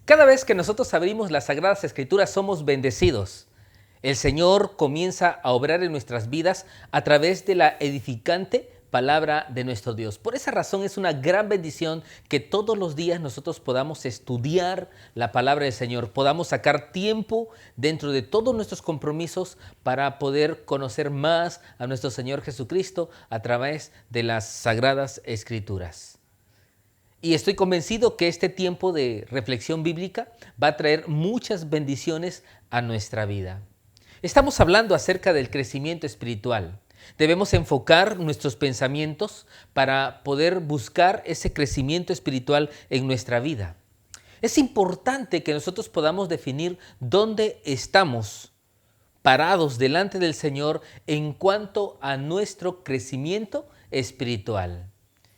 Cada vez que nosotros abrimos las Sagradas Escrituras somos bendecidos. El Señor comienza a obrar en nuestras vidas a través de la edificante palabra de nuestro Dios. Por esa razón es una gran bendición que todos los días nosotros podamos estudiar la palabra del Señor, podamos sacar tiempo dentro de todos nuestros compromisos para poder conocer más a nuestro Señor Jesucristo a través de las Sagradas Escrituras. Y estoy convencido que este tiempo de reflexión bíblica va a traer muchas bendiciones a nuestra vida. Estamos hablando acerca del crecimiento espiritual. Debemos enfocar nuestros pensamientos para poder buscar ese crecimiento espiritual en nuestra vida. Es importante que nosotros podamos definir dónde estamos parados delante del Señor en cuanto a nuestro crecimiento espiritual.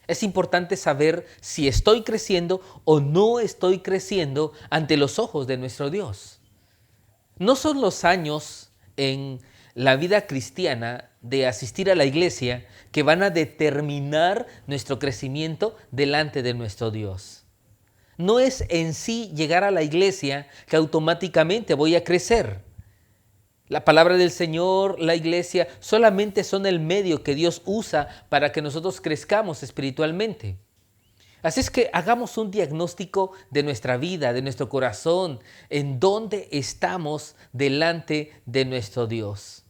Es importante saber si estoy creciendo o no estoy creciendo ante los ojos de nuestro Dios. No son los años en la vida cristiana de asistir a la iglesia que van a determinar nuestro crecimiento delante de nuestro Dios. No es en sí llegar a la iglesia que automáticamente voy a crecer. La palabra del Señor, la iglesia, solamente son el medio que Dios usa para que nosotros crezcamos espiritualmente. Así es que hagamos un diagnóstico de nuestra vida, de nuestro corazón, en dónde estamos delante de nuestro Dios.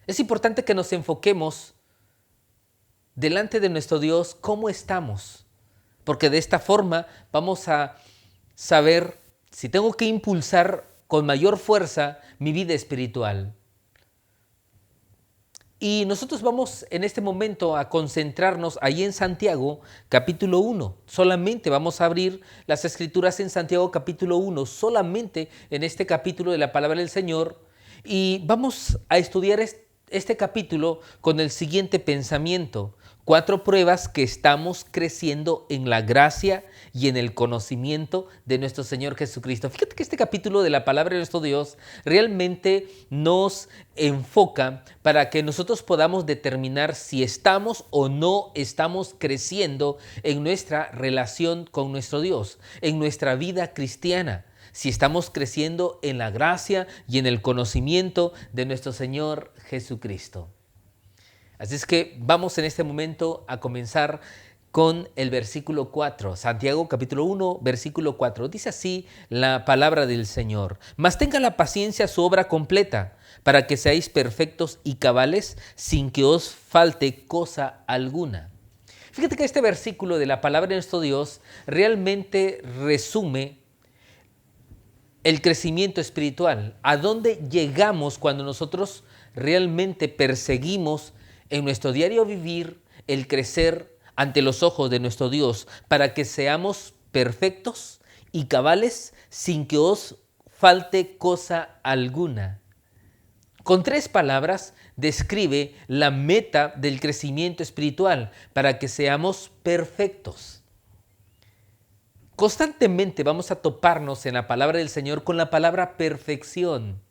Es importante que nos enfoquemos delante de nuestro Dios cómo estamos, porque de esta forma vamos a saber si tengo que impulsar con mayor fuerza mi vida espiritual. Y nosotros vamos en este momento a concentrarnos ahí en Santiago capítulo 1. Solamente vamos a abrir las escrituras en Santiago capítulo 1, solamente en este capítulo de la palabra del Señor. Y vamos a estudiar este capítulo con el siguiente pensamiento: 4 pruebas que estamos creciendo en la gracia y en el conocimiento de nuestro Señor Jesucristo. Fíjate que este capítulo de la palabra de nuestro Dios realmente nos enfoca para que nosotros podamos determinar si estamos o no estamos creciendo en nuestra relación con nuestro Dios, en nuestra vida cristiana. Si estamos creciendo en la gracia y en el conocimiento de nuestro Señor Jesucristo. Así es que vamos en este momento a comenzar con el versículo 4. Santiago capítulo 1, versículo 4. Dice así la palabra del Señor: Mas tenga la paciencia su obra completa, para que seáis perfectos y cabales, sin que os falte cosa alguna. Fíjate que este versículo de la palabra de nuestro Dios realmente resume el crecimiento espiritual. ¿A dónde llegamos cuando nosotros realmente perseguimos en nuestro diario vivir el crecer ante los ojos de nuestro Dios, para que seamos perfectos y cabales sin que os falte cosa alguna? Con 3 palabras describe la meta del crecimiento espiritual, para que seamos perfectos. Constantemente vamos a toparnos en la palabra del Señor con la palabra perfección.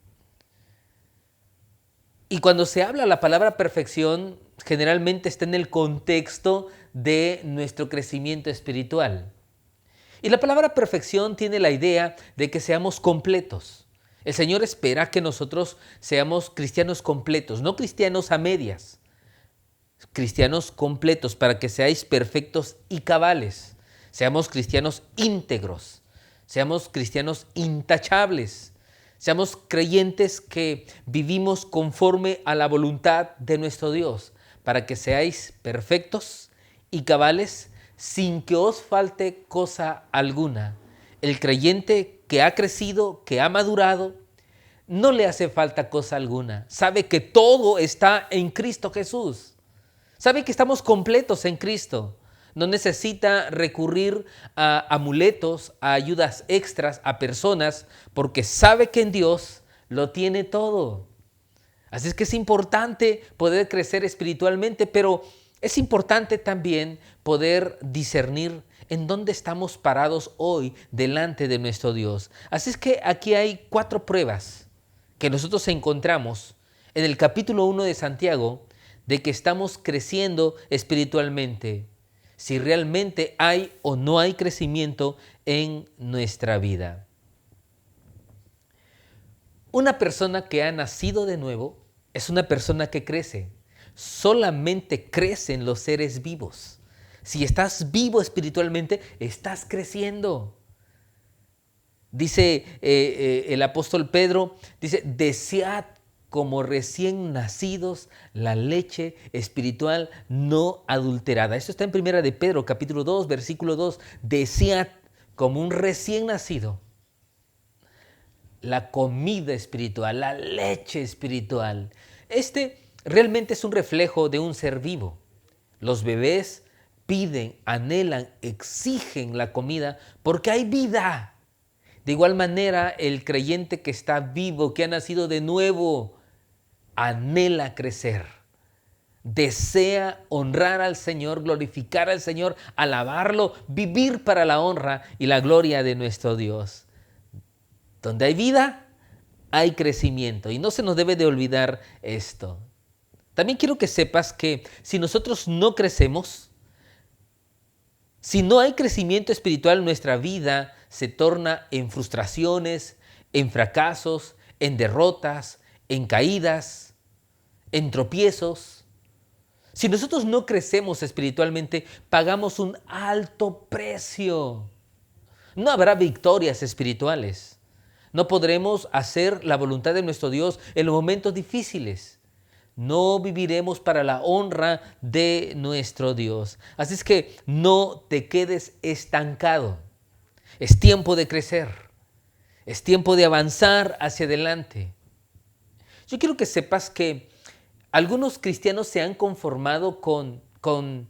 Y cuando se habla la palabra perfección, generalmente está en el contexto de nuestro crecimiento espiritual. Y la palabra perfección tiene la idea de que seamos completos. El Señor espera que nosotros seamos cristianos completos, no cristianos a medias, cristianos completos, para que seáis perfectos y cabales. Seamos cristianos íntegros, seamos cristianos intachables, seamos creyentes que vivimos conforme a la voluntad de nuestro Dios, para que seáis perfectos y cabales sin que os falte cosa alguna. El creyente que ha crecido, que ha madurado, no le hace falta cosa alguna. Sabe que todo está en Cristo Jesús. Sabe que estamos completos en Cristo. No necesita recurrir a amuletos, a ayudas extras, a personas, porque sabe que en Dios lo tiene todo. Así es que es importante poder crecer espiritualmente, pero es importante también poder discernir en dónde estamos parados hoy delante de nuestro Dios. Así es que aquí hay 4 pruebas que nosotros encontramos en el capítulo 1 de Santiago de que estamos creciendo espiritualmente. Si realmente hay o no hay crecimiento en nuestra vida. Una persona que ha nacido de nuevo es una persona que crece. Solamente crecen los seres vivos. Si estás vivo espiritualmente, estás creciendo. Dice el apóstol Pedro, dice, desead como recién nacidos la leche espiritual no adulterada. Eso está en 1 de Pedro, capítulo 2, versículo 2. Desead como un recién nacido la comida espiritual, la leche espiritual. Realmente es un reflejo de un ser vivo. Los bebés piden, anhelan, exigen la comida porque hay vida. De igual manera, el creyente que está vivo, que ha nacido de nuevo, anhela crecer. Desea honrar al Señor, glorificar al Señor, alabarlo, vivir para la honra y la gloria de nuestro Dios. Donde hay vida, hay crecimiento. Y no se nos debe de olvidar esto. También quiero que sepas que si nosotros no crecemos, si no hay crecimiento espiritual, nuestra vida se torna en frustraciones, en fracasos, en derrotas, en caídas, en tropiezos. Si nosotros no crecemos espiritualmente, pagamos un alto precio. No habrá victorias espirituales. No podremos hacer la voluntad de nuestro Dios en los momentos difíciles. No viviremos para la honra de nuestro Dios. Así es que no te quedes estancado. Es tiempo de crecer. Es tiempo de avanzar hacia adelante. Yo quiero que sepas que algunos cristianos se han conformado con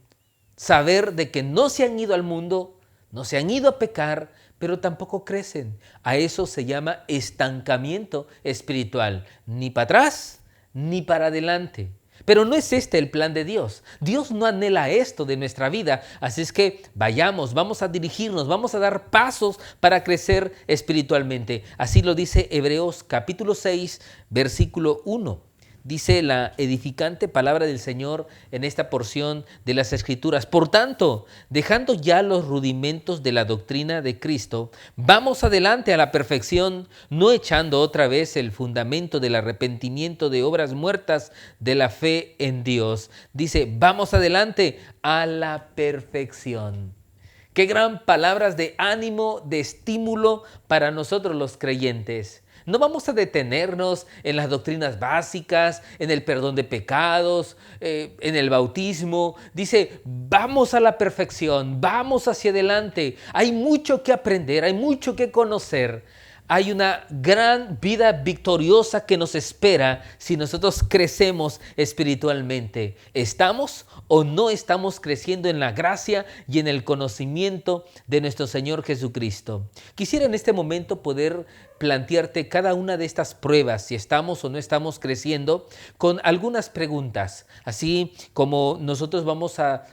saber de que no se han ido al mundo, no se han ido a pecar, pero tampoco crecen. A eso se llama estancamiento espiritual. Ni para atrás, ni para adelante. Pero no es este el plan de Dios. Dios no anhela esto de nuestra vida. Así es que vamos a dirigirnos, vamos a dar pasos para crecer espiritualmente. Así lo dice Hebreos capítulo 6, versículo 1. Dice la edificante palabra del Señor en esta porción de las Escrituras. Por tanto, dejando ya los rudimentos de la doctrina de Cristo, vamos adelante a la perfección, no echando otra vez el fundamento del arrepentimiento de obras muertas de la fe en Dios. Dice, vamos adelante a la perfección. Qué gran palabras de ánimo, de estímulo para nosotros los creyentes. No vamos a detenernos en las doctrinas básicas, en el perdón de pecados, en el bautismo. Dice, vamos a la perfección, vamos hacia adelante. Hay mucho que aprender, hay mucho que conocer. Hay una gran vida victoriosa que nos espera si nosotros crecemos espiritualmente. ¿Estamos o no estamos creciendo en la gracia y en el conocimiento de nuestro Señor Jesucristo? Quisiera en este momento poder plantearte cada una de estas pruebas, si estamos o no estamos creciendo, con algunas preguntas, así como nosotros vamos a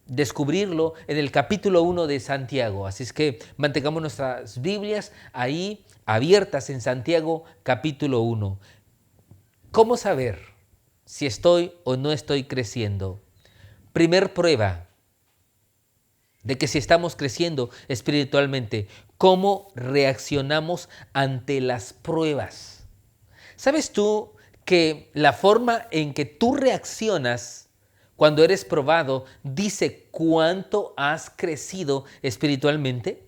descubrirlo en el capítulo 1 de Santiago. Así es que mantengamos nuestras Biblias ahí abiertas en Santiago capítulo 1. ¿Cómo saber si estoy o no estoy creciendo? Primer prueba de que si estamos creciendo espiritualmente, ¿cómo reaccionamos ante las pruebas? ¿Sabes tú que la forma en que tú reaccionas cuando eres probado dice cuánto has crecido espiritualmente?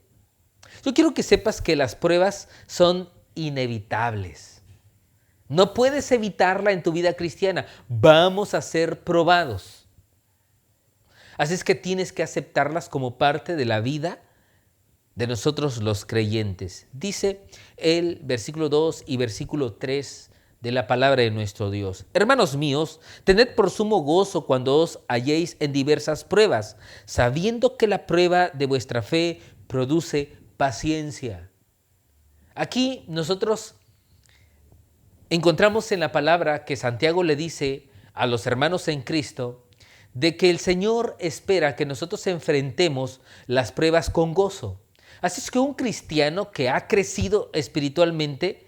Yo quiero que sepas que las pruebas son inevitables. No puedes evitarla en tu vida cristiana. Vamos a ser probados. Así es que tienes que aceptarlas como parte de la vida de nosotros los creyentes. Dice el versículo 2 y versículo 3 de la palabra de nuestro Dios. Hermanos míos, tened por sumo gozo cuando os halléis en diversas pruebas, sabiendo que la prueba de vuestra fe produce paciencia. Aquí nosotros encontramos en la palabra que Santiago le dice a los hermanos en Cristo de que el Señor espera que nosotros enfrentemos las pruebas con gozo. Así es que un cristiano que ha crecido espiritualmente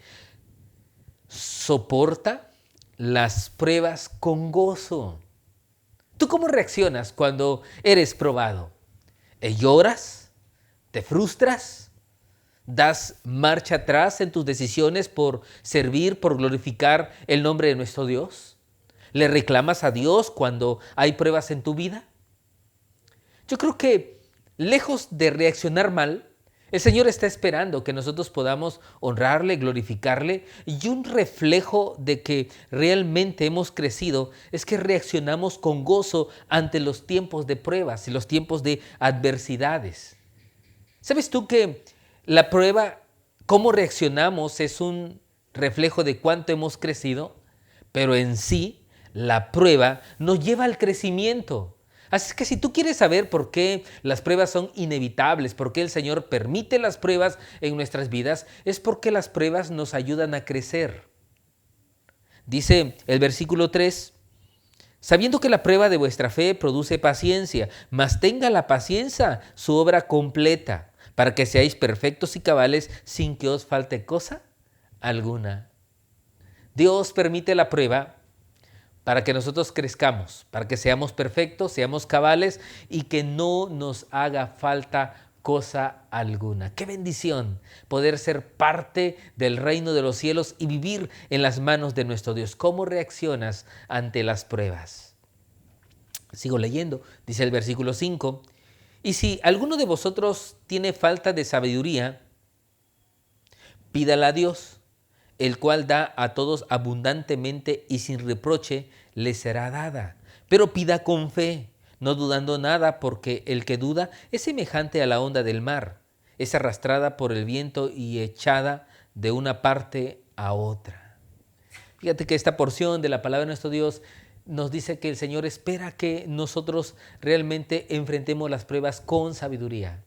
soporta las pruebas con gozo. ¿Tú cómo reaccionas cuando eres probado? ¿Lloras? ¿Te frustras? ¿Das marcha atrás en tus decisiones por servir, por glorificar el nombre de nuestro Dios? ¿Le reclamas a Dios cuando hay pruebas en tu vida? Yo creo que lejos de reaccionar mal, el Señor está esperando que nosotros podamos honrarle, glorificarle, y un reflejo de que realmente hemos crecido es que reaccionamos con gozo ante los tiempos de pruebas y los tiempos de adversidades. ¿Sabes tú que la prueba, cómo reaccionamos, es un reflejo de cuánto hemos crecido? Pero en sí, la prueba nos lleva al crecimiento. Así que si tú quieres saber por qué las pruebas son inevitables, por qué el Señor permite las pruebas en nuestras vidas, es porque las pruebas nos ayudan a crecer. Dice el versículo 3, sabiendo que la prueba de vuestra fe produce paciencia, mas tenga la paciencia su obra completa, para que seáis perfectos y cabales sin que os falte cosa alguna. Dios permite la prueba para que nosotros crezcamos, para que seamos perfectos, seamos cabales y que no nos haga falta cosa alguna. ¡Qué bendición poder ser parte del reino de los cielos y vivir en las manos de nuestro Dios! ¿Cómo reaccionas ante las pruebas? Sigo leyendo, dice el versículo 5, y si alguno de vosotros tiene falta de sabiduría, pídala a Dios, el cual da a todos abundantemente y sin reproche, le será dada. Pero pida con fe, no dudando nada, porque el que duda es semejante a la onda del mar, es arrastrada por el viento y echada de una parte a otra. Fíjate que esta porción de la palabra de nuestro Dios nos dice que el Señor espera que nosotros realmente enfrentemos las pruebas con sabiduría.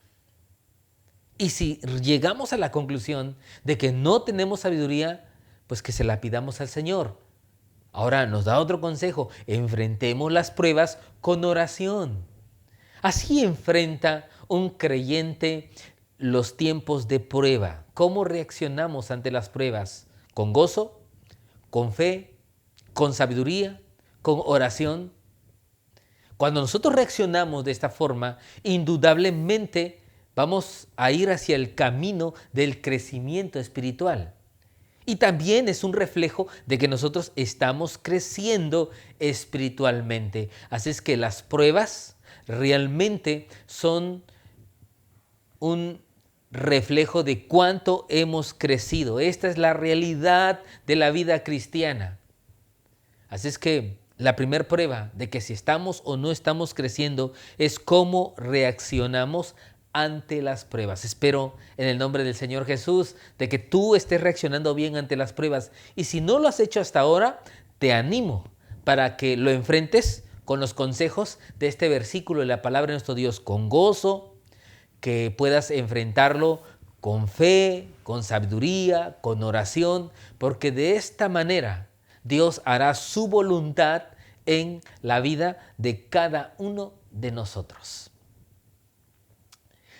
Y si llegamos a la conclusión de que no tenemos sabiduría, pues que se la pidamos al Señor. Ahora nos da otro consejo: enfrentemos las pruebas con oración. Así enfrenta un creyente los tiempos de prueba. ¿Cómo reaccionamos ante las pruebas? ¿Con gozo? ¿Con fe? ¿Con sabiduría? ¿Con oración? Cuando nosotros reaccionamos de esta forma, indudablemente vamos a ir hacia el camino del crecimiento espiritual. Y también es un reflejo de que nosotros estamos creciendo espiritualmente. Así es que las pruebas realmente son un reflejo de cuánto hemos crecido. Esta es la realidad de la vida cristiana. Así es que la primera prueba de que si estamos o no estamos creciendo es cómo reaccionamos ante las pruebas. Espero en el nombre del Señor Jesús de que tú estés reaccionando bien ante las pruebas. Y si no lo has hecho hasta ahora, te animo para que lo enfrentes con los consejos de este versículo de la palabra de nuestro Dios, con gozo, que puedas enfrentarlo con fe, con sabiduría, con oración, porque de esta manera Dios hará su voluntad en la vida de cada uno de nosotros.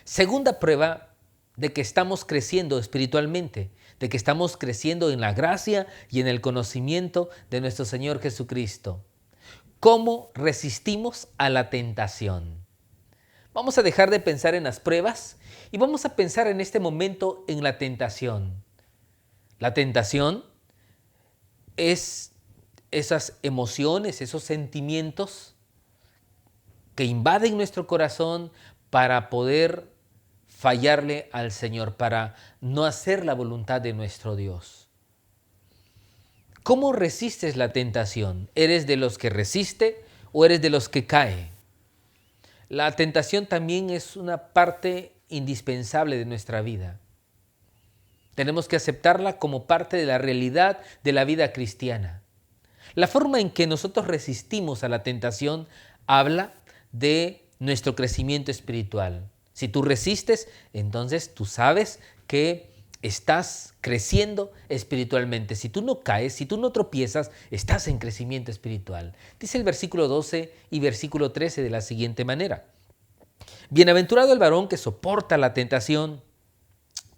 Segunda prueba de que estamos creciendo espiritualmente, de que estamos creciendo en la gracia y en el conocimiento de nuestro Señor Jesucristo. ¿Cómo resistimos a la tentación? Vamos a dejar de pensar en las pruebas y vamos a pensar en este momento en la tentación. La tentación es esas emociones, esos sentimientos que invaden nuestro corazón para poder fallarle al Señor, para no hacer la voluntad de nuestro Dios. ¿Cómo resistes la tentación? ¿Eres de los que resiste o eres de los que cae? La tentación también es una parte indispensable de nuestra vida. Tenemos que aceptarla como parte de la realidad de la vida cristiana. La forma en que nosotros resistimos a la tentación habla de nuestro crecimiento espiritual. Si tú resistes, entonces tú sabes que estás creciendo espiritualmente. Si tú no caes, si tú no tropiezas, estás en crecimiento espiritual. Dice el versículo 12 y versículo 13 de la siguiente manera: bienaventurado el varón que soporta la tentación,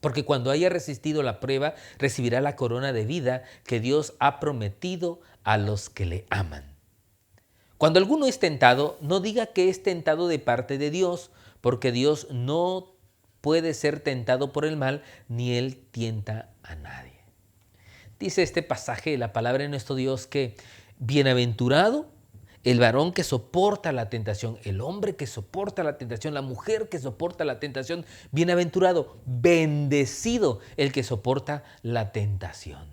porque cuando haya resistido la prueba, recibirá la corona de vida que Dios ha prometido a los que le aman. Cuando alguno es tentado, no diga que es tentado de parte de Dios, porque Dios no puede ser tentado por el mal, ni él tienta a nadie. Dice este pasaje de la palabra de nuestro Dios que bienaventurado el varón que soporta la tentación, el hombre que soporta la tentación, la mujer que soporta la tentación, bienaventurado, bendecido el que soporta la tentación.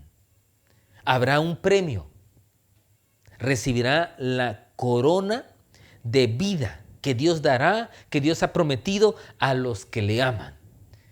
Habrá un premio, recibirá la corona de vida que Dios dará, que Dios ha prometido a los que le aman.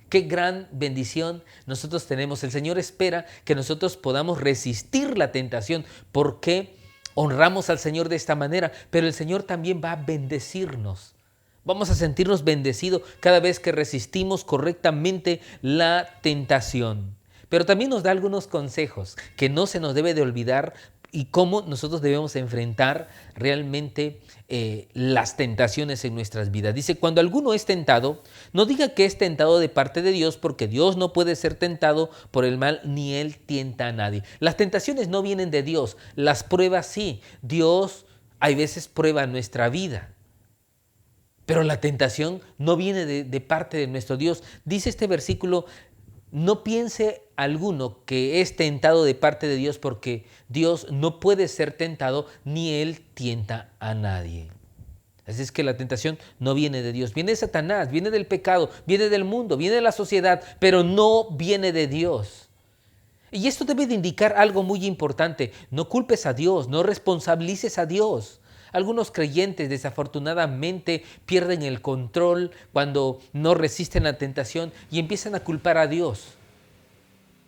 Qué gran bendición nosotros tenemos. El Señor espera que nosotros podamos resistir la tentación porque honramos al Señor de esta manera, pero el Señor también va a bendecirnos. Vamos a sentirnos bendecidos cada vez que resistimos correctamente la tentación. Pero también nos da algunos consejos que no se nos debe de olvidar y cómo nosotros debemos enfrentar realmente las tentaciones en nuestras vidas. Dice, cuando alguno es tentado, no diga que es tentado de parte de Dios, porque Dios no puede ser tentado por el mal, ni Él tienta a nadie. Las tentaciones no vienen de Dios, las pruebas sí. Dios hay veces prueba nuestra vida, pero la tentación no viene de parte de nuestro Dios. Dice este versículo, no piense alguno que es tentado de parte de Dios, porque Dios no puede ser tentado ni Él tienta a nadie. Así es que la tentación no viene de Dios, viene de Satanás, viene del pecado, viene del mundo, viene de la sociedad, pero no viene de Dios. Y esto debe de indicar algo muy importante: no culpes a Dios, no responsabilices a Dios. Algunos creyentes desafortunadamente pierden el control cuando no resisten la tentación y empiezan a culpar a Dios.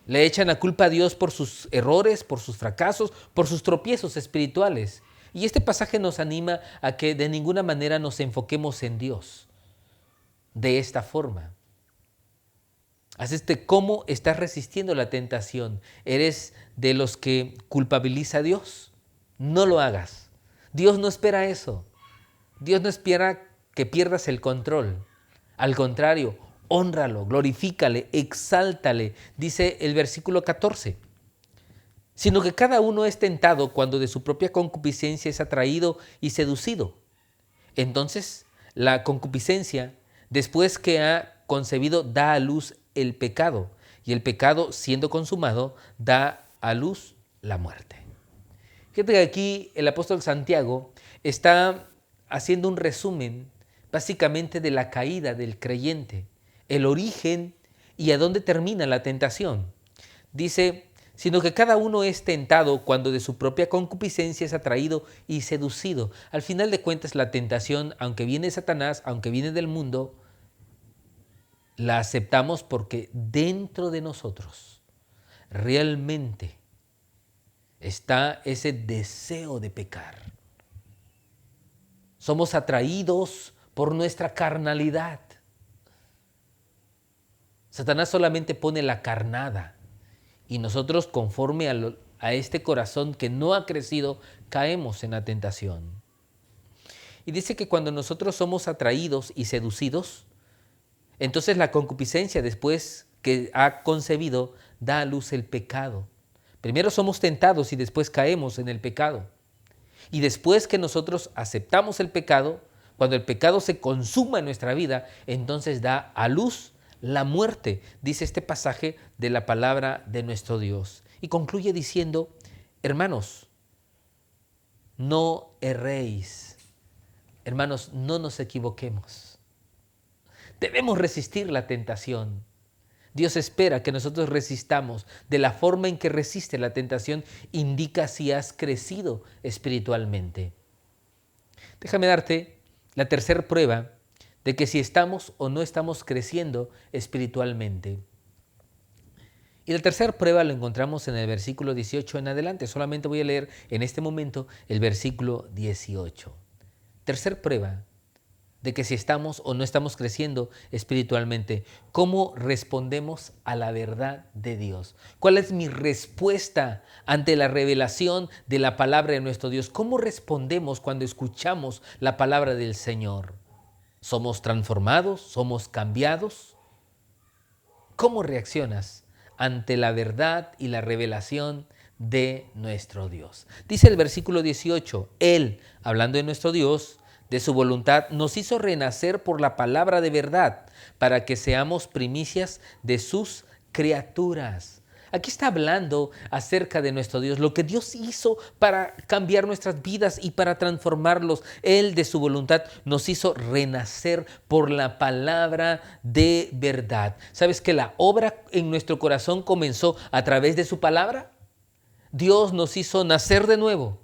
Le echan la culpa a Dios por sus errores, por sus fracasos, por sus tropiezos espirituales. Y este pasaje nos anima a que de ninguna manera nos enfoquemos en Dios de esta forma. Así es que, ¿cómo estás resistiendo la tentación? ¿Eres de los que culpabiliza a Dios? No lo hagas. Dios no espera eso. Dios no espera que pierdas el control. Al contrario, hónralo, glorifícale, exáltale. Dice el versículo 14. Sino que cada uno es tentado cuando de su propia concupiscencia es atraído y seducido. Entonces, la concupiscencia, después que ha concebido, da a luz el pecado. Y el pecado, siendo consumado, da a luz la muerte. Fíjate que aquí el apóstol Santiago está haciendo un resumen básicamente de la caída del creyente, el origen y a dónde termina la tentación. Dice, sino que cada uno es tentado cuando de su propia concupiscencia es atraído y seducido. Al final de cuentas, la tentación, aunque viene de Satanás, aunque viene del mundo, la aceptamos porque dentro de nosotros realmente está ese deseo de pecar. Somos atraídos por nuestra carnalidad. Satanás solamente pone la carnada y nosotros, conforme a este corazón que no ha crecido, caemos en la tentación. Y dice que cuando nosotros somos atraídos y seducidos, entonces la concupiscencia, después que ha concebido, da a luz el pecado. Primero somos tentados y después caemos en el pecado. Y después que nosotros aceptamos el pecado, cuando el pecado se consuma en nuestra vida, entonces da a luz la muerte, dice este pasaje de la palabra de nuestro Dios. Y concluye diciendo, hermanos, no erréis. Hermanos, no nos equivoquemos. Debemos resistir la tentación. Dios espera que nosotros resistamos. De la forma en que resiste la tentación indica si has crecido espiritualmente. Déjame darte la tercera prueba de que si estamos o no estamos creciendo espiritualmente. Y la tercera prueba lo encontramos en el versículo 18 en adelante. Solamente voy a leer en este momento el versículo 18. Tercer prueba de que si estamos o no estamos creciendo espiritualmente. ¿Cómo respondemos a la verdad de Dios? ¿Cuál es mi respuesta ante la revelación de la palabra de nuestro Dios? ¿Cómo respondemos cuando escuchamos la palabra del Señor? ¿Somos transformados? ¿Somos cambiados? ¿Cómo reaccionas ante la verdad y la revelación de nuestro Dios? Dice el versículo 18, Él, hablando de nuestro Dios, de su voluntad, nos hizo renacer por la palabra de verdad, para que seamos primicias de sus criaturas. Aquí está hablando acerca de nuestro Dios, lo que Dios hizo para cambiar nuestras vidas y para transformarlos. Él de su voluntad nos hizo renacer por la palabra de verdad. ¿Sabes que la obra en nuestro corazón comenzó a través de su palabra? Dios nos hizo nacer de nuevo.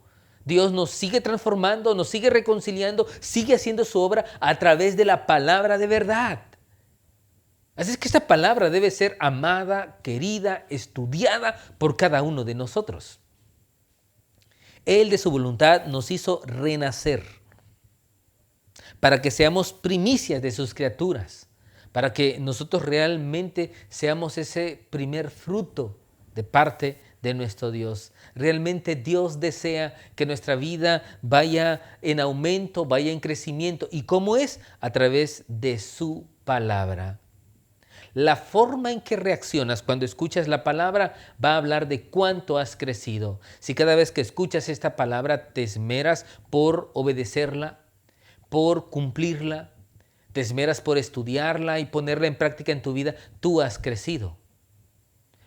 Dios nos sigue transformando, nos sigue reconciliando, sigue haciendo su obra a través de la palabra de verdad. Así es que esta palabra debe ser amada, querida, estudiada por cada uno de nosotros. Él de su voluntad nos hizo renacer para que seamos primicias de sus criaturas, para que nosotros realmente seamos ese primer fruto de parte de nuestro Dios. Realmente Dios desea que nuestra vida vaya en aumento, vaya en crecimiento. ¿Y cómo es? A través de su palabra. La forma en que reaccionas cuando escuchas la palabra va a hablar de cuánto has crecido. Si cada vez que escuchas esta palabra te esmeras por obedecerla, por cumplirla, te esmeras por estudiarla y ponerla en práctica en tu vida, tú has crecido.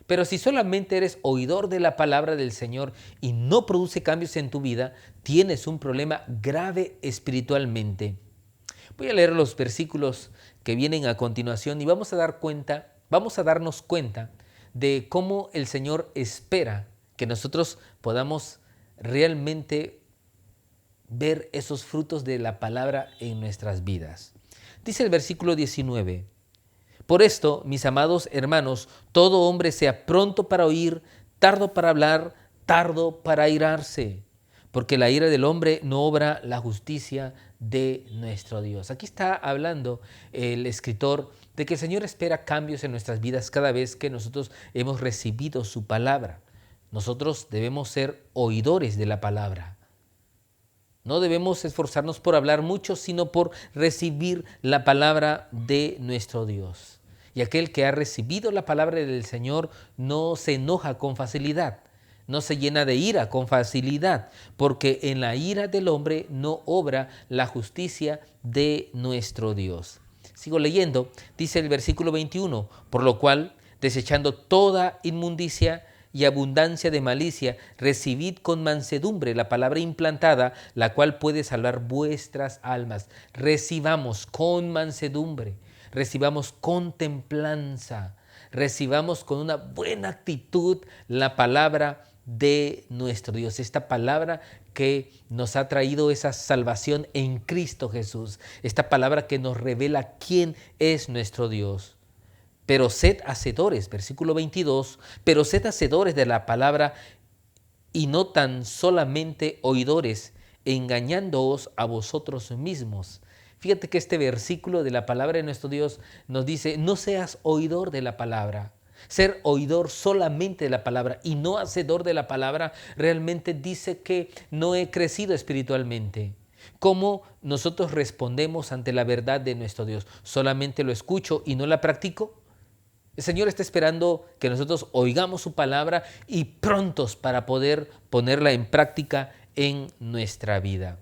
Pero si solamente eres oidor de la palabra del Señor y no produce cambios en tu vida, tienes un problema grave espiritualmente. Voy a leer los versículos que vienen a continuación y vamos a darnos cuenta de cómo el Señor espera que nosotros podamos realmente ver esos frutos de la palabra en nuestras vidas. Dice el versículo 19: Por esto, mis amados hermanos, todo hombre sea pronto para oír, tardo para hablar, tardo para airarse, porque la ira del hombre no obra la justicia de nuestro Dios. Aquí está hablando el escritor de que el Señor espera cambios en nuestras vidas cada vez que nosotros hemos recibido su palabra. Nosotros debemos ser oidores de la palabra. No debemos esforzarnos por hablar mucho, sino por recibir la palabra de nuestro Dios. Y aquel que ha recibido la palabra del Señor no se enoja con facilidad, no se llena de ira con facilidad, porque en la ira del hombre no obra la justicia de nuestro Dios. Sigo leyendo, dice el versículo 21, por lo cual, desechando toda inmundicia y abundancia de malicia, recibid con mansedumbre la palabra implantada, la cual puede salvar vuestras almas. Recibamos con mansedumbre, recibamos con templanza, recibamos con una buena actitud la palabra de nuestro Dios, esta palabra que nos ha traído esa salvación en Cristo Jesús, esta palabra que nos revela quién es nuestro Dios. Pero sed hacedores, versículo 22, pero sed hacedores de la palabra y no tan solamente oidores, engañándoos a vosotros mismos. Fíjate que este versículo de la palabra de nuestro Dios nos dice, no seas oidor de la palabra. Ser oidor solamente de la palabra y no hacedor de la palabra realmente dice que no he crecido espiritualmente. ¿Cómo nosotros respondemos ante la verdad de nuestro Dios? ¿Solamente lo escucho y no la practico? El Señor está esperando que nosotros oigamos su palabra y prontos para poder ponerla en práctica en nuestra vida.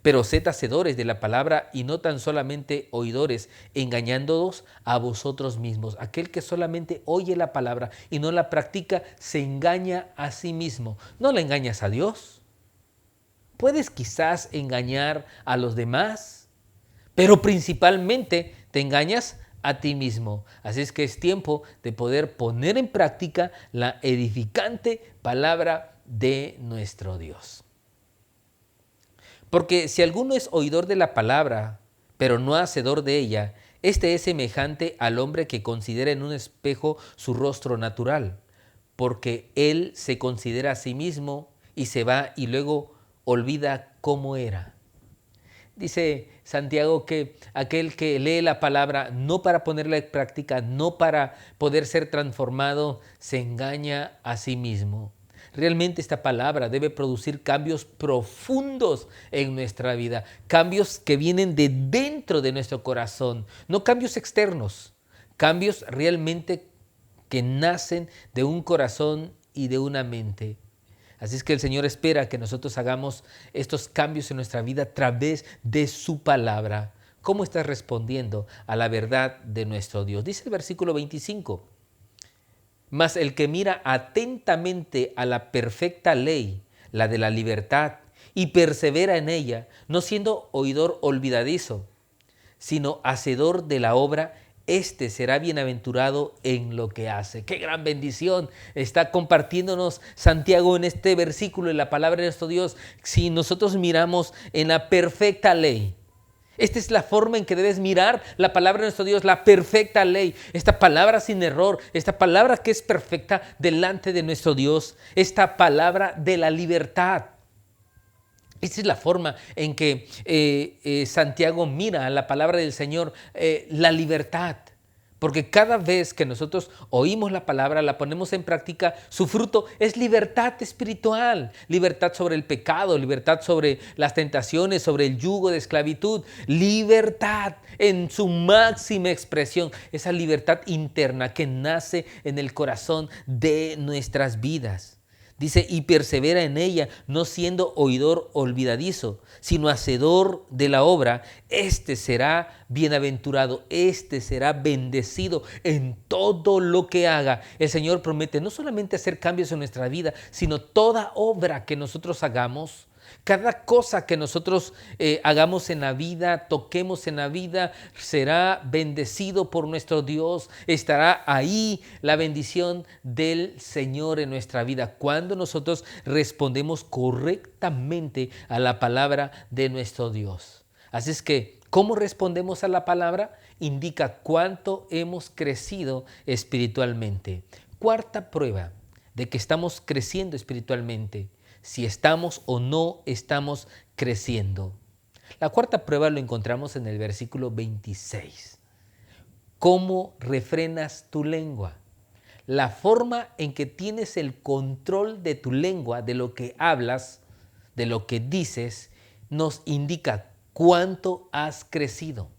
Pero sed hacedores de la palabra y no tan solamente oidores, engañándoos a vosotros mismos. Aquel que solamente oye la palabra y no la practica, se engaña a sí mismo. ¿No le engañas a Dios? Puedes quizás engañar a los demás, pero principalmente te engañas a ti mismo. Así es que es tiempo de poder poner en práctica la edificante palabra de nuestro Dios. Porque si alguno es oidor de la palabra, pero no hacedor de ella, este es semejante al hombre que considera en un espejo su rostro natural, porque él se considera a sí mismo y se va y luego olvida cómo era. Dice Santiago que aquel que lee la palabra no para ponerla en práctica, no para poder ser transformado, se engaña a sí mismo. Realmente esta palabra debe producir cambios profundos en nuestra vida, cambios que vienen de dentro de nuestro corazón, no cambios externos, cambios realmente que nacen de un corazón y de una mente. Así es que el Señor espera que nosotros hagamos estos cambios en nuestra vida a través de su palabra. ¿Cómo estás respondiendo a la verdad de nuestro Dios? Dice el versículo 25. Mas el que mira atentamente a la perfecta ley, la de la libertad, y persevera en ella, no siendo oidor olvidadizo, sino hacedor de la obra, este será bienaventurado en lo que hace. ¡Qué gran bendición! Está compartiéndonos Santiago en este versículo, en la palabra de nuestro Dios. Si nosotros miramos en la perfecta ley, esta es la forma en que debes mirar la palabra de nuestro Dios, la perfecta ley. Esta palabra sin error, esta palabra que es perfecta delante de nuestro Dios, esta palabra de la libertad. Esta es la forma en que Santiago mira a la palabra del Señor, la libertad. Porque cada vez que nosotros oímos la palabra, la ponemos en práctica, su fruto es libertad espiritual, libertad sobre el pecado, libertad sobre las tentaciones, sobre el yugo de esclavitud, libertad en su máxima expresión, esa libertad interna que nace en el corazón de nuestras vidas. Dice, y persevera en ella, no siendo oidor olvidadizo, sino hacedor de la obra. Este será bienaventurado, este será bendecido en todo lo que haga. El Señor promete no solamente hacer cambios en nuestra vida, sino toda obra que nosotros hagamos. Cada cosa que nosotros hagamos en la vida, toquemos en la vida, será bendecido por nuestro Dios. Estará ahí la bendición del Señor en nuestra vida cuando nosotros respondemos correctamente a la palabra de nuestro Dios. Así es que, ¿cómo respondemos a la palabra? Indica cuánto hemos crecido espiritualmente. Cuarta prueba de que estamos creciendo espiritualmente. Si estamos o no estamos creciendo. La cuarta prueba lo encontramos en el versículo 26. ¿Cómo refrenas tu lengua? La forma en que tienes el control de tu lengua, de lo que hablas, de lo que dices, nos indica cuánto has crecido.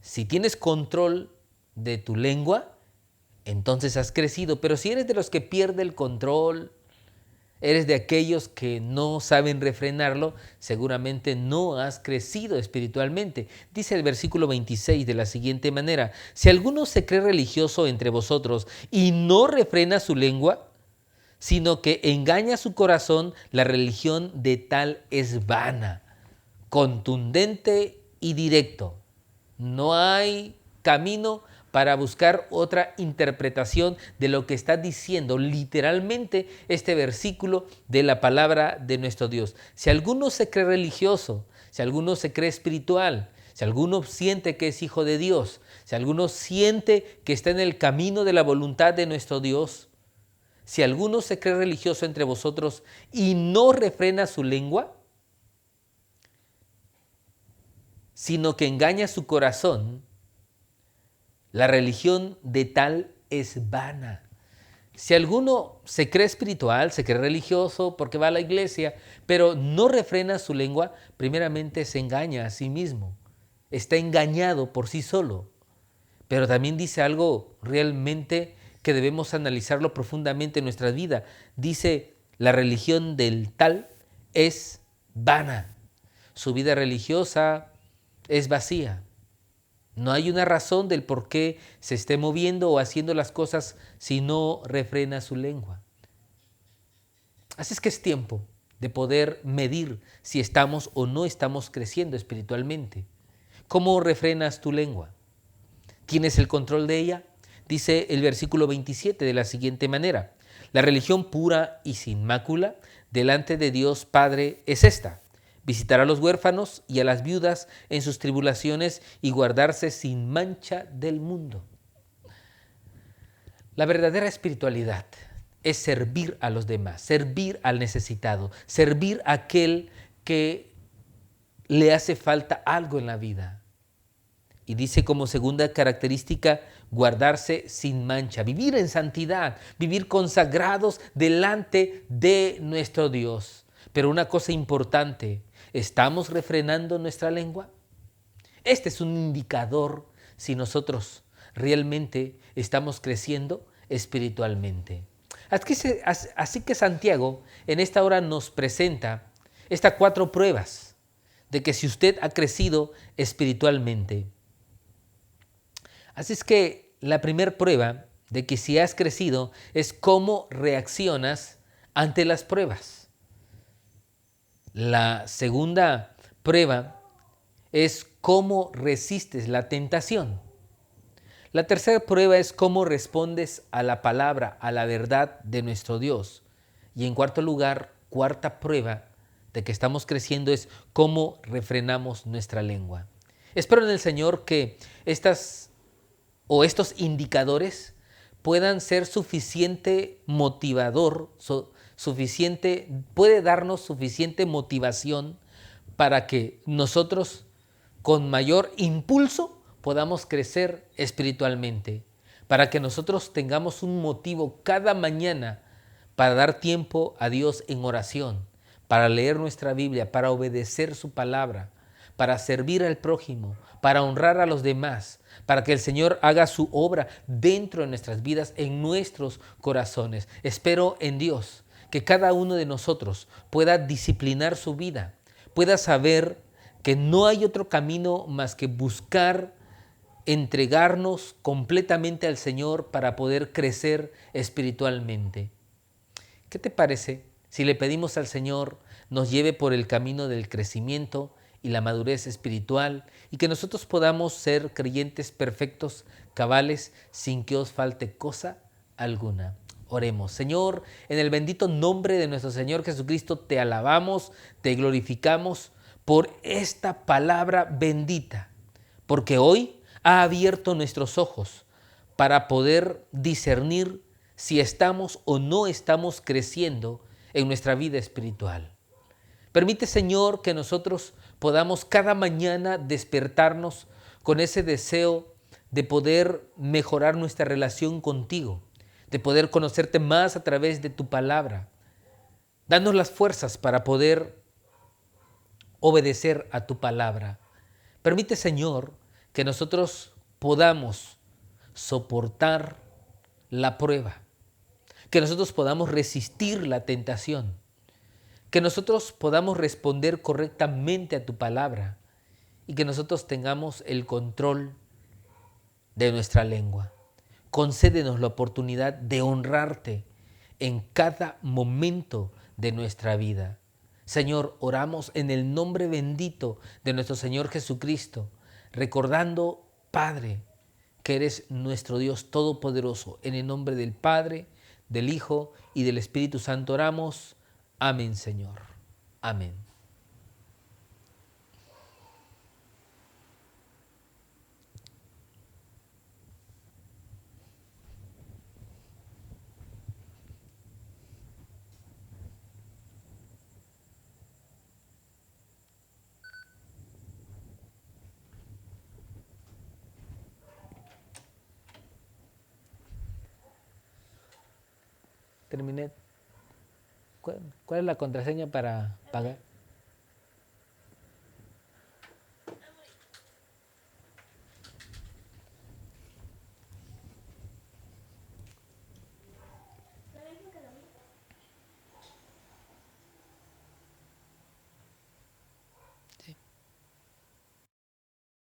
Si tienes control de tu lengua, entonces has crecido. Pero si eres de los que pierde el control, eres de aquellos que no saben refrenarlo, seguramente no has crecido espiritualmente. Dice el versículo 26 de la siguiente manera: si alguno se cree religioso entre vosotros y no refrena su lengua, sino que engaña su corazón, la religión de tal es vana. Contundente y directo. No hay camino para buscar otra interpretación de lo que está diciendo literalmente este versículo de la palabra de nuestro Dios. Si alguno se cree religioso, si alguno se cree espiritual, si alguno siente que es hijo de Dios, si alguno siente que está en el camino de la voluntad de nuestro Dios, si alguno se cree religioso entre vosotros y no refrena su lengua, sino que engaña su corazón, la religión de tal es vana. Si alguno se cree espiritual, se cree religioso porque va a la iglesia, pero no refrena su lengua, primeramente se engaña a sí mismo. Está engañado por sí solo. Pero también dice algo realmente que debemos analizarlo profundamente en nuestra vida. Dice, la religión del tal es vana. Su vida religiosa es vacía. No hay una razón del por qué se esté moviendo o haciendo las cosas si no refrena su lengua. Así es que es tiempo de poder medir si estamos o no estamos creciendo espiritualmente. ¿Cómo refrenas tu lengua? ¿Tienes el control de ella? Dice el versículo 27 de la siguiente manera: la religión pura y sin mácula delante de Dios Padre es esta: visitar a los huérfanos y a las viudas en sus tribulaciones y guardarse sin mancha del mundo. La verdadera espiritualidad es servir a los demás, servir al necesitado, servir a aquel que le hace falta algo en la vida. Y dice como segunda característica, guardarse sin mancha, vivir en santidad, vivir consagrados delante de nuestro Dios. Pero una cosa importante, ¿estamos refrenando nuestra lengua? Este es un indicador si nosotros realmente estamos creciendo espiritualmente. Así que Santiago en esta hora nos presenta estas 4 pruebas de que si usted ha crecido espiritualmente. Así es que la primera prueba de que si has crecido es cómo reaccionas ante las pruebas. La segunda prueba es cómo resistes la tentación. La tercera prueba es cómo respondes a la palabra, a la verdad de nuestro Dios. Y en cuarto lugar, cuarta prueba de que estamos creciendo es cómo refrenamos nuestra lengua. Espero en el Señor que estos indicadores puedan ser suficiente motivador, puede darnos suficiente motivación para que nosotros con mayor impulso podamos crecer espiritualmente, para que nosotros tengamos un motivo cada mañana para dar tiempo a Dios en oración, para leer nuestra Biblia, para obedecer su palabra, para servir al prójimo, para honrar a los demás, para que el Señor haga su obra dentro de nuestras vidas, en nuestros corazones. Espero en Dios que cada uno de nosotros pueda disciplinar su vida, pueda saber que no hay otro camino más que buscar entregarnos completamente al Señor para poder crecer espiritualmente. ¿Qué te parece si le pedimos al Señor nos lleve por el camino del crecimiento y la madurez espiritual y que nosotros podamos ser creyentes perfectos, cabales, sin que os falte cosa alguna? Oremos. Señor, en el bendito nombre de nuestro Señor Jesucristo, te alabamos, te glorificamos por esta palabra bendita, porque hoy ha abierto nuestros ojos para poder discernir si estamos o no estamos creciendo en nuestra vida espiritual. Permite, Señor, que nosotros podamos cada mañana despertarnos con ese deseo de poder mejorar nuestra relación contigo, de poder conocerte más a través de tu palabra. Danos las fuerzas para poder obedecer a tu palabra. Permite, Señor, que nosotros podamos soportar la prueba, que nosotros podamos resistir la tentación, que nosotros podamos responder correctamente a tu palabra y que nosotros tengamos el control de nuestra lengua. Concédenos la oportunidad de honrarte en cada momento de nuestra vida. Señor, oramos en el nombre bendito de nuestro Señor Jesucristo, recordando, Padre, que eres nuestro Dios Todopoderoso. En el nombre del Padre, del Hijo y del Espíritu Santo oramos. Amén, Señor. Amén. Terminé. ¿Cuál es la contraseña para pagar?